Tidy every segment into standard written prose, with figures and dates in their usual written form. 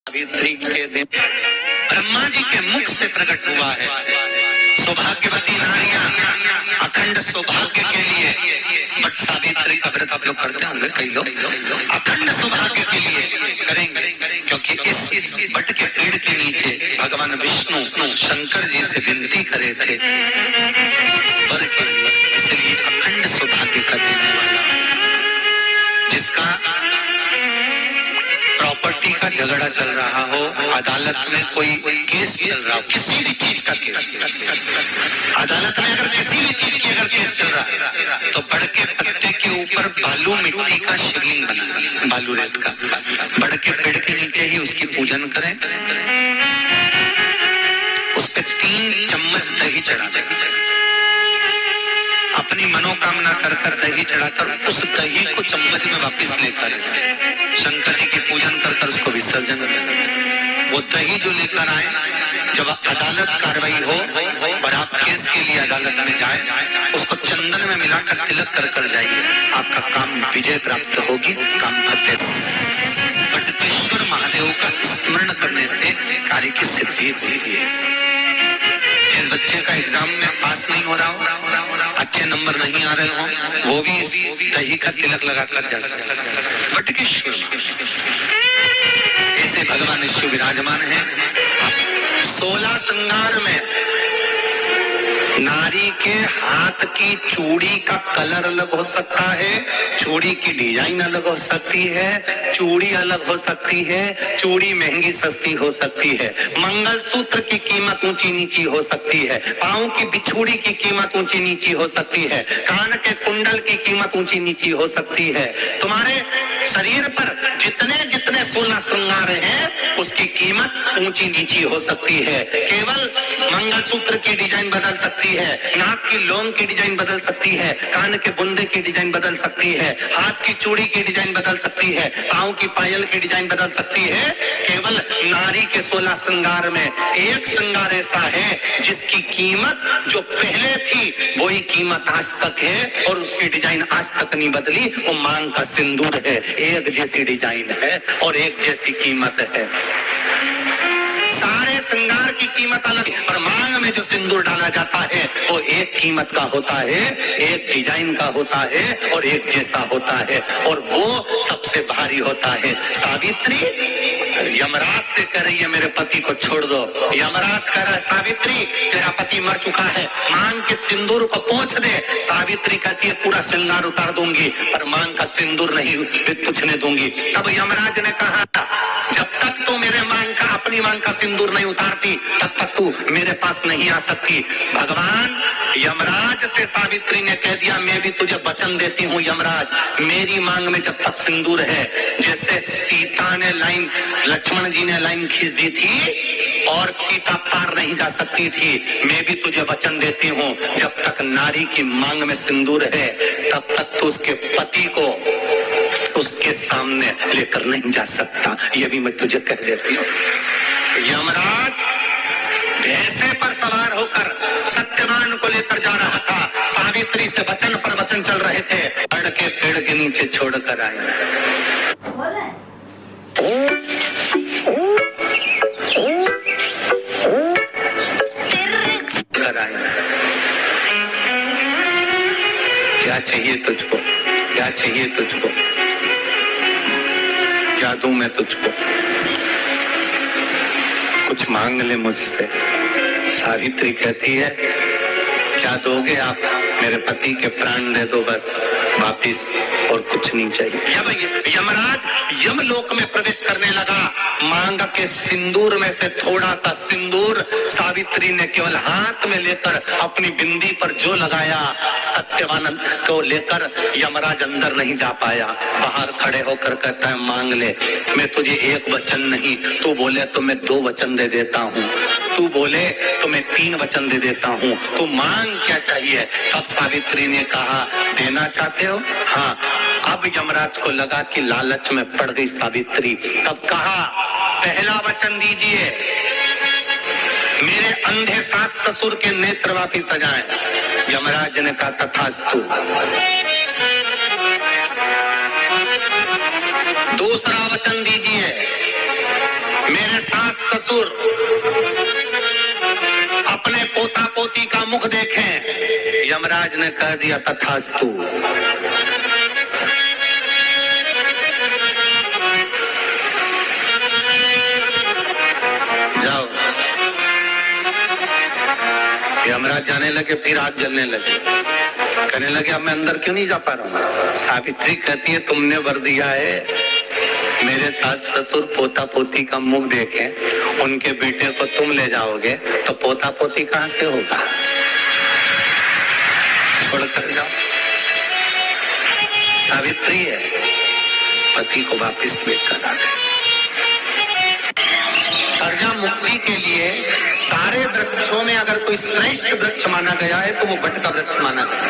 सावित्री के दिन ब्रह्मा जी के मुख से प्रकट हुआ है। सौभाग्यवती नारियां अखंड सौभाग्य के लिए, बट सावित्री का व्रत आप लोग करते होंगे कई लोग, अखंड सौभाग्य के लिए करेंगे, क्योंकि इस वट के पेड़ के नीचे भगवान विष्णु शंकर जी से विनती करे थे वर के लिए, इसलिए अखंड सौभाग्य का देने वाला, जिसका प्रॉपर्टी का झगड़ा चल रहा हो, अदालत में कोई केस चल रहा हो, किसी भी चीज का केस, अदालत में अगर किसी भी चीज की अगर केस चल रहा है तो बड़ के पत्ते के ऊपर बालू मिट्टी का शिवलिंग बना, बालू रेत का, बड़ के पेड़ के नीचे ही उसकी पूजन करें, उस पे 3 चम्मच दही चढ़ा दें, अपनी मनोकामना कर कर दही चढ़ाकर उस दही को चम्मच में वापस लेकर शंकर जी की पूजन कर कर उसको विसर्जन करें। वो दही जो लेकर आए, जब अदालत कार्रवाई हो और आप केस के लिए अदालत में जाए, उसको चंदन में मिलाकर तिलक कर कर जाइए, आपका काम विजय प्राप्त होगी, काम करते बटकेश्वर महादेव का स्मरण करने से कार्य की सिद्धि होती है। जिस बच्चे का एग्जाम में पास नहीं हो रहा हो, अच्छे नंबर नहीं आ रहे हो, वो भी इस दही का तिलक लगाकर जा सकता है। बटकेश्वर ऐसे भगवान शिव विराजमान है। 16 श्रृंगार में नारी के हाथ की चूड़ी का कलर अलग हो सकता है, चूड़ी की डिजाइन अलग हो सकती है, चूड़ी अलग हो सकती है, चूड़ी महंगी सस्ती हो सकती है, मंगलसूत्र की कीमत ऊंची नीची हो सकती है, पांव की बिछुड़ी की कीमत ऊंची नीची हो सकती है, कान के कुंडल की कीमत ऊंची नीची हो सकती है। तुम्हारे शरीर पर जितने जितने 16 श्रृंगार हैं, उसकी कीमत ऊंची नीची हो सकती है। केवल मंगलसूत्र की डिजाइन बदल सकती है, नाक की लौंग की डिजाइन बदल सकती है, कान के बुंदे की डिजाइन बदल सकती है, हाथ की चूड़ी की डिजाइन बदल सकती है, पांव की पायल की डिजाइन बदल सकती है। केवल नारी के 16 श्रृंगार में एक श्रृंगार ऐसा है जिसकी कीमत जो पहले थी वही कीमत आज तक है और उसकी डिजाइन आज तक नहीं बदली। वो मांग का सिंदूर है, एक जैसी डिजाइन है और एक जैसी कीमत है। सारे श्रृंगार की कीमत अलग, पर मांग में जो सिंदूर डाला जाता है वो एक कीमत का होता है, एक डिजाइन का होता है और एक जैसा होता है, और वो सबसे भारी होता है। सावित्री यमराज से कह रही है मेरे पति को छोड़ दो, यमराज कह रहा है सावित्री तेरा पति मर चुका है, मांग के सिंदूर को पोंछ दे। सावित्री कहती है पूरा श्रृंगार उतार दूंगी पर मांग का सिंदूर नहीं पूछने दूंगी। तब यमराज ने कहा जब तक तो मेरे मांग का, अपनी मांग का सिंदूर नहीं उतारती तब तक तू मेरे पास नहीं आ सकती। भगवान यमराज से सावित्री ने कह दिया मैं भी तुझे वचन देती हूँ यमराज, मेरी मांग में जब तक सिंदूर है, जैसे सीता ने लाइन, लक्ष्मण जी ने लाइन खींच दी थी और सीता पार नहीं जा सकती थी, मैं भी तुझे वचन देती हूँ जब तक नारी की मांग में सिंदूर है तब तक तू उसके पति को उसके सामने लेकर नहीं जा सकता। ये भी मैं तुझे कह देती हूँ। यमराज भैंसे पर सवार होकर सत्यवान को लेकर जा रहा था, सावित्री से वचन पर वचन चल रहे थे, बड़ के पेड़ के नीचे छोड़कर आए। क्या चाहिए तुझको, क्या चाहिए तुझको, क्या दूं मैं तुझको, कुछ मांग ले मुझसे। सावित्री कहती है क्या दोगे आप, मेरे पति के प्राण दे दो बस वापिस, और कुछ नहीं चाहिए। यमराज यमलोक में प्रवेश करने लगा, मांग के सिंदूर में से थोड़ा सा सिंदूर सावित्री ने केवल हाथ में लेकर अपनी बिंदी पर जो लगाया, सत्यवान को लेकर यमराज अंदर नहीं जा पाया, बाहर खड़े होकर कहता है मांग ले, मैं तुझे एक वचन नहीं, तू बोले तो मैं 2 वचन दे देता हूँ, तू बोले तो मैं 3 वचन दे देता हूँ, तू मांग क्या चाहिए। तब सावित्री ने कहा देना चाहते हो, हाँ। अब यमराज को लगा कि लालच में पड़ गई सावित्री, तब कहा पहला वचन दीजिए मेरे अंधे सास ससुर के नेत्र वापिस आ जाएं। यमराज ने कहा तथास्तु। दूसरा वचन दीजिए सास ससुर अपने पोता पोती का मुख देखें, यमराज ने कह दिया तथास्तु। जाओ। यमराज जाने लगे, फिर आग जलने लगे, कहने लगे अब मैं अंदर क्यों नहीं जा पा रहा हूं। सावित्री कहती है तुमने वर दिया है मेरे सास ससुर पोता पोती का मुख देखें, उनके बेटे को तुम ले जाओगे तो पोता पोती कहां से होगा, छोड़कर जाओ। सावित्री है, पति को वापस लेकर आ गए। कर्जा मुक्ति के लिए सारे वृक्षों में अगर कोई श्रेष्ठ वृक्ष माना गया है तो वो बट का वृक्ष माना गया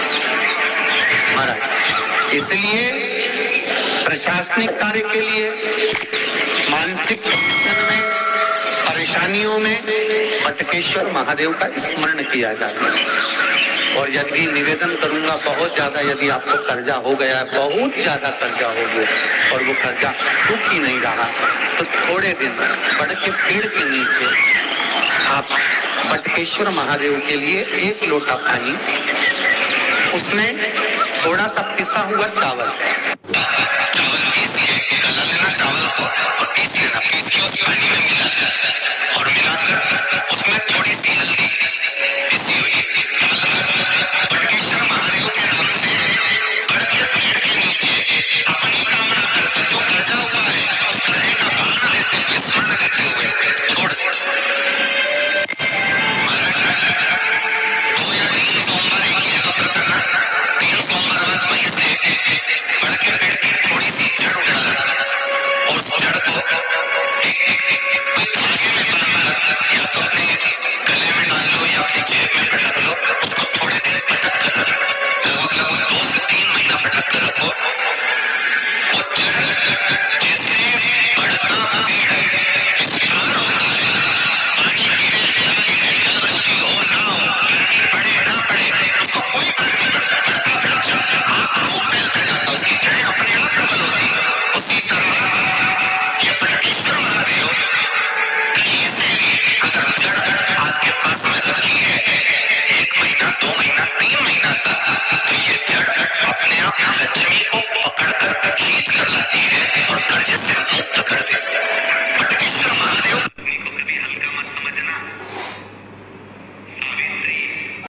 महाराज। इसलिए प्रशासनिक कार्य के लिए, मानसिक टेंशन में, परेशानियों में बटकेश्वर महादेव का स्मरण किया जाता है। और यदि निवेदन करूंगा बहुत ज्यादा, यदि आपको कर्जा हो गया है, बहुत ज्यादा कर्जा हो गया और वो कर्जा चूक ही नहीं रहा, तो थोड़े दिन बड़ के पेड़ के नीचे आप बटकेश्वर महादेव के लिए 1 लोटा पानी, उसमें थोड़ा सा पिसा हुआ चावल पीस लेना, चावल को और पीस लेना, पीस के उस